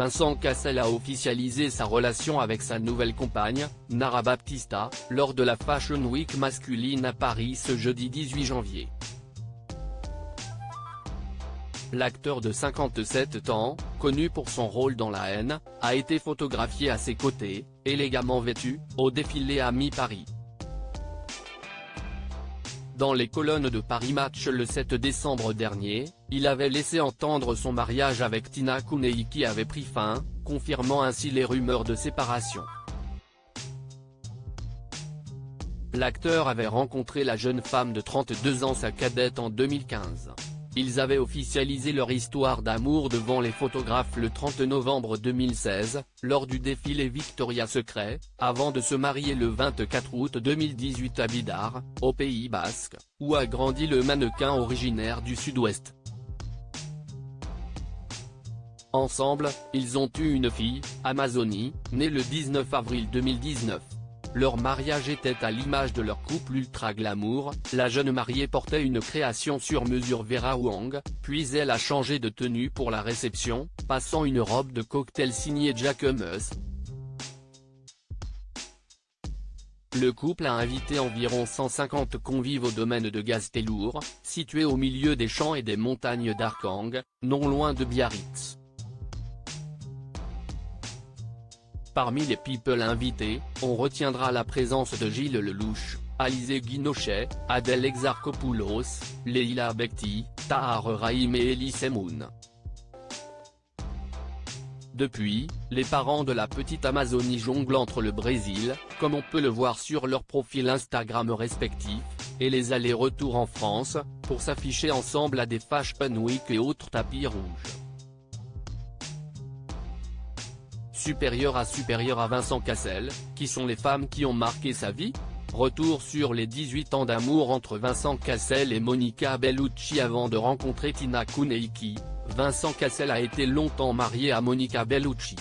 Vincent Cassel a officialisé sa relation avec sa nouvelle compagne, Nara Baptista, lors de la Fashion Week masculine à Paris ce jeudi 18 janvier. L'acteur de 57 ans, connu pour son rôle dans La Haine, a été photographié à ses côtés, élégamment vêtu, au défilé à mi-Paris. Dans les colonnes de Paris Match le 7 décembre dernier, il avait laissé entendre son mariage avec Tina Kounei qui avait pris fin, confirmant ainsi les rumeurs de séparation. L'acteur avait rencontré la jeune femme de 32 ans, sa cadette, en 2015. Ils avaient officialisé leur histoire d'amour devant les photographes le 30 novembre 2016, lors du défilé Victoria's Secret, avant de se marier le 24 août 2018 à Bidart, au Pays Basque, où a grandi le mannequin originaire du Sud-Ouest. Ensemble, ils ont eu une fille, Amazonie, née le 19 avril 2019. Leur mariage était à l'image de leur couple ultra glamour, la jeune mariée portait une création sur mesure Vera Wang, puis elle a changé de tenue pour la réception, passant une robe de cocktail signée Jacquemus. Le couple a invité environ 150 convives au domaine de Gastelour, situé au milieu des champs et des montagnes d'Arkang, non loin de Biarritz. Parmi les people invités, on retiendra la présence de Gilles Lelouch, Alizé Guinochet, Adèle Exarchopoulos, Leila Bekti, Tahar Rahim et Elie Semoun. Depuis, les parents de la petite Amazonie jonglent entre le Brésil, comme on peut le voir sur leurs profils Instagram respectifs, et les allers-retours en France, pour s'afficher ensemble à des Fashion Week et autres tapis rouges. Supérieur à Vincent Cassel, qui sont les femmes qui ont marqué sa vie? Retour sur les 18 ans d'amour entre Vincent Cassel et Monica Bellucci avant de rencontrer Tina Kounei. Vincent Cassel a été longtemps marié à Monica Bellucci.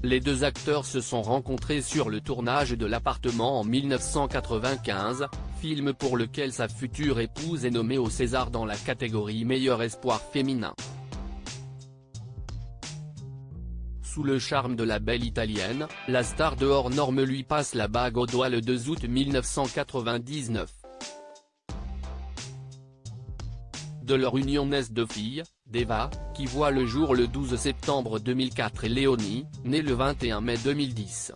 Les deux acteurs se sont rencontrés sur le tournage de L'Appartement en 1995, film pour lequel sa future épouse est nommée au César dans la catégorie Meilleur espoir féminin. Sous le charme de la belle italienne, la star de hors norme lui passe la bague au doigt le 2 août 1999. De leur union naissent deux filles, Deva, qui voit le jour le 12 septembre 2004 et Léonie, née le 21 mai 2010.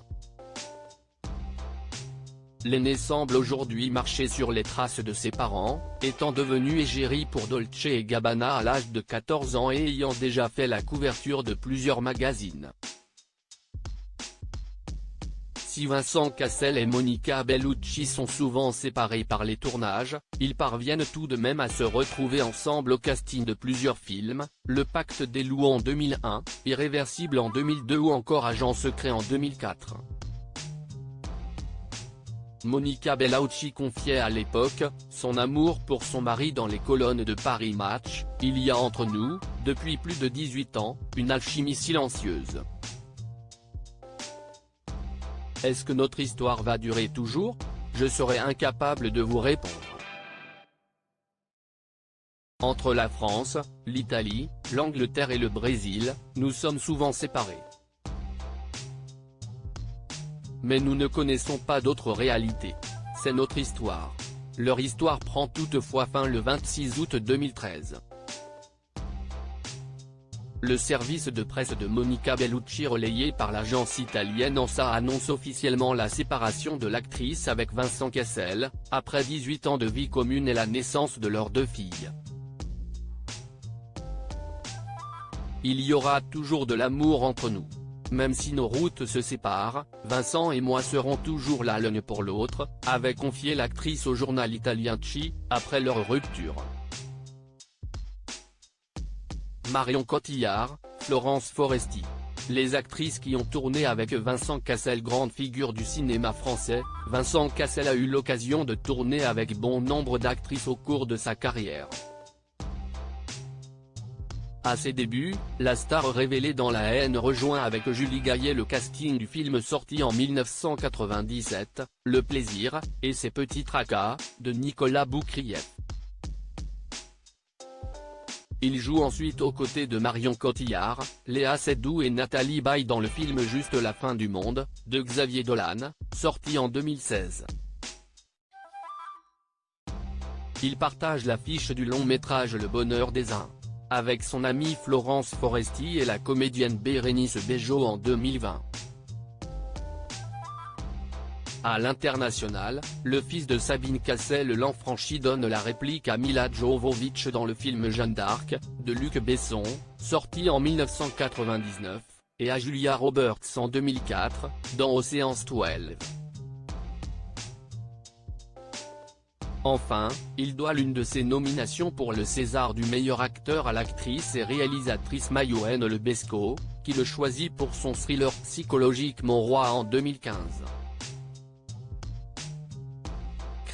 L'aînée semble aujourd'hui marcher sur les traces de ses parents, étant devenue égérie pour Dolce & Gabbana à l'âge de 14 ans et ayant déjà fait la couverture de plusieurs magazines. Si Vincent Cassel et Monica Bellucci sont souvent séparés par les tournages, ils parviennent tout de même à se retrouver ensemble au casting de plusieurs films, Le Pacte des loups en 2001, Irréversible en 2002 ou encore Agent secret en 2004. Monica Bellucci confiait à l'époque, son amour pour son mari dans les colonnes de Paris Match, « Il y a entre nous, depuis plus de 18 ans, une alchimie silencieuse. Est-ce que notre histoire va durer toujours? Je serais incapable de vous répondre. Entre la France, l'Italie, l'Angleterre et le Brésil, nous sommes souvent séparés. Mais nous ne connaissons pas d'autre réalité. C'est notre histoire. Leur histoire prend toutefois fin le 26 août 2013. Le service de presse de Monica Bellucci relayé par l'agence italienne ANSA annonce officiellement la séparation de l'actrice avec Vincent Cassel, après 18 ans de vie commune et la naissance de leurs deux filles. Il y aura toujours de l'amour entre nous. Même si nos routes se séparent, Vincent et moi serons toujours là l'un pour l'autre, avait confié l'actrice au journal italien Ci, après leur rupture. Marion Cotillard, Florence Foresti. Les actrices qui ont tourné avec Vincent Cassel, grande figure du cinéma français, Vincent Cassel a eu l'occasion de tourner avec bon nombre d'actrices au cours de sa carrière. À ses débuts, la star révélée dans La Haine rejoint avec Julie Gaillet le casting du film sorti en 1997, Le Plaisir, et ses petits tracas, de Nicolas Boukrieff. Il joue ensuite aux côtés de Marion Cotillard, Léa Seydoux et Nathalie Baye dans le film Juste la fin du monde, de Xavier Dolan, sorti en 2016. Il partage l'affiche du long métrage Le bonheur des uns, avec son amie Florence Foresti et la comédienne Bérénice Bejo en 2020. À l'international, le fils de Sabine Cassel l'enfranchi donne la réplique à Mila Jovovich dans le film Jeanne d'Arc, de Luc Besson, sorti en 1999, et à Julia Roberts en 2004, dans Ocean's 12. Enfin, il doit l'une de ses nominations pour le César du meilleur acteur à l'actrice et réalisatrice Mayouen Lebesco, qui le choisit pour son thriller psychologique Mon Roi en 2015.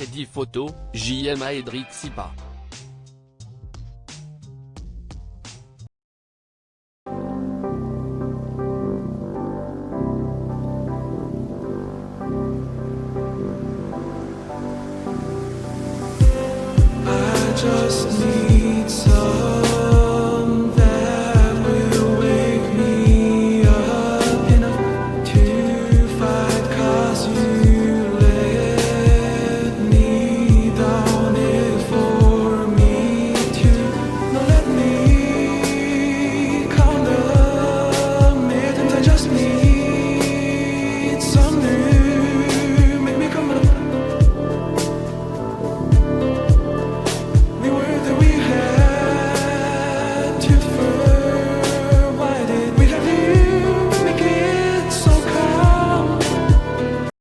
Crédit photo, JMA Edric Sipa.